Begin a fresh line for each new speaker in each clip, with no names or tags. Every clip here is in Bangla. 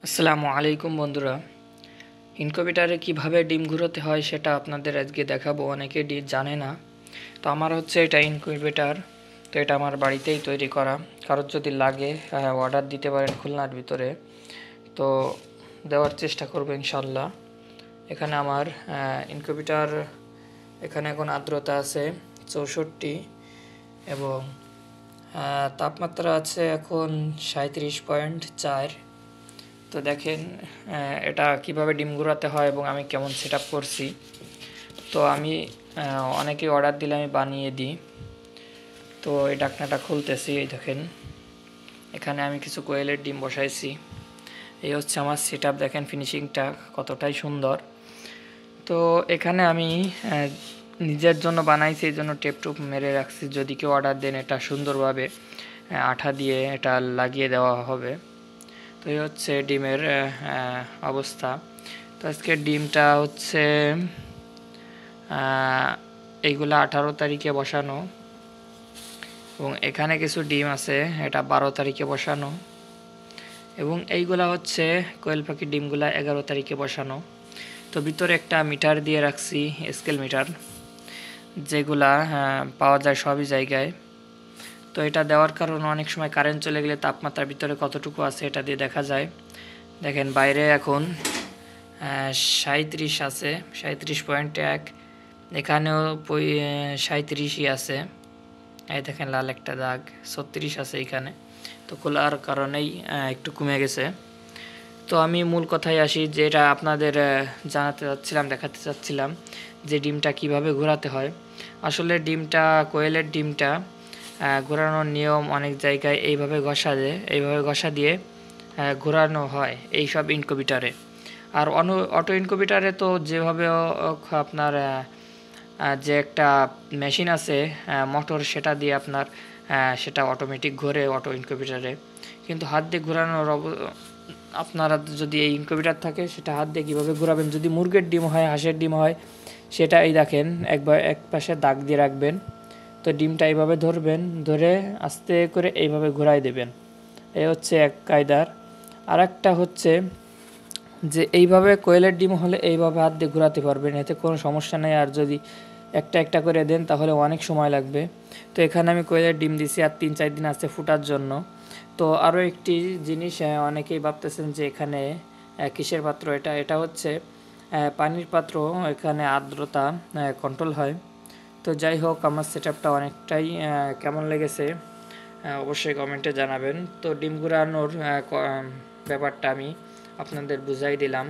আসসালামু আলাইকুম বন্ধুরা। ইনকিউবেটরে কিভাবে ডিম ঘুরাতে হয় সেটা আপনাদের আজকে দেখাবো। অনেকে জানে না। তো আমার হচ্ছে এটা ইনকিউবেটর। তো এটা আমার বাড়িতেই তৈরি করা। কারোর যদি লাগে অর্ডার দিতে পারেন খুলনার ভিতরে। তো দেওয়ার চেষ্টা করবো ইনশাল্লাহ। এখানে আমার ইনকিউবেটর, এখানে এখন আর্দ্রতা আছে 64 এবং তাপমাত্রা আছে এখন 37.4। তো দেখেন এটা কিভাবে ডিম গুড়াতে হয় এবং আমি কেমন সেট আপ করছি। তো আমি অনেকেই অর্ডার দিলে আমি বানিয়ে দিই। তো এই ঢাকনাটা খুলতেছি, এই দেখেন এখানে আমি কিছু কোয়েলের ডিম বসাইছি। এই হচ্ছে আমার সেট আপ, দেখেন ফিনিশিংটা কতটাই সুন্দর। তো এখানে আমি নিজের জন্য বানাইছি, এই জন্য টেপ টুপ মেরে রাখছি। যদি কেউ অর্ডার দেন এটা সুন্দরভাবে আঠা দিয়ে এটা লাগিয়ে দেওয়া হবে। তো এই হচ্ছে ডিমের অবস্থা। তো আজকে ডিমটা হচ্ছে এইগুলো 18 তারিখে বসানো এবং এখানে কিছু ডিম আছে, এটা 12 তারিখে বসানো এবং এইগুলা হচ্ছে কোয়েল পাখির ডিমগুলা 11 তারিখে বসানো। তো ভিতরে একটা মিটার দিয়ে রাখছি, স্কেল মিটার, যেগুলা পাওয়া যায় সবই জায়গায়। তো এটা দেওয়ার কারণে অনেক সময় কারেন্ট চলে গেলে তাপমাত্রার ভিতরে কতটুকু আছে এটা দিয়ে দেখা যায়। দেখেন বাইরে এখন 37 আছে, 37.1। এখানেও 37ই আছে। এই দেখেন লাল একটা দাগ, 36 আছে এখানে। তো খোলার কারণেই একটু কমে গেছে। তো আমি মূল কথায় আসি, যেটা আপনাদের জানাতে চাচ্ছিলাম, দেখাতে চাচ্ছিলাম যে ডিমটা কিভাবে ঘোরাতে হয়। আসলে ডিমটা, কোয়েলের ডিমটা ঘোরানোর নিয়ম অনেক জায়গায় এইভাবে ঘষা দিয়ে ঘোরানো হয় এই সব ইনকিউবেটরে। আর অটো ইনকিউবেটরে তো যেভাবে আপনার যে একটা মেশিন আছে মোটর, সেটা দিয়ে আপনার সেটা অটোমেটিক ঘোরে অটো ইনকিউবেটরে। কিন্তু হাত দিয়ে ঘোরানোর আপনারা যদি এই ইনকিউবেটর থাকে সেটা হাত দিয়ে কীভাবে ঘোরাবেন। যদি মুরগির ডিম হয়, হাঁসের ডিম হয়, সেটা এই দেখেন একবার এক পাশে দাগ দিয়ে রাখবেন। তো ডিমটা এইভাবে ধরবেন, ধরে আস্তে করে এইভাবে ঘোরাই দেবেন। এই হচ্ছে এক কায়দার। আর একটা হচ্ছে যে এইভাবে কোয়েলের ডিম হলে এইভাবে হাত দিয়ে ঘোরাতে পারবেন, এতে কোনো সমস্যা নেই। আর যদি একটা একটা করে দেন তাহলে অনেক সময় লাগবে। তো এখানে আমি কোয়েলের ডিম দিছি আর 3-4 দিন আছে ফোটার জন্য। তো আরও একটি জিনিস অনেকেই ভাবতেছেন যে এখানে কিসের পাত্র, এটা হচ্ছে পানির পাত্র। এখানে আর্দ্রতা কন্ট্রোল হয়। তো যাই হোক, আমার সেট আপটা অনেকটাই কেমন লেগেছে অবশ্যই কমেন্টে জানাবেন। তো ডিম গুঁড়ানোর ব্যাপারটা আমি আপনাদের বুঝাই দিলাম।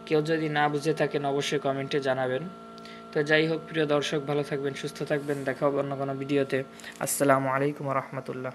কেউ যদি না বুঝে থাকেন অবশ্যই কমেন্টে জানাবেন। তো যাই হোক, প্রিয় দর্শক, ভালো থাকবেন, সুস্থ থাকবেন। দেখা হবে অন্য কোনো ভিডিওতে। আসসালামু আলাইকুম রহমতুল্লাহ।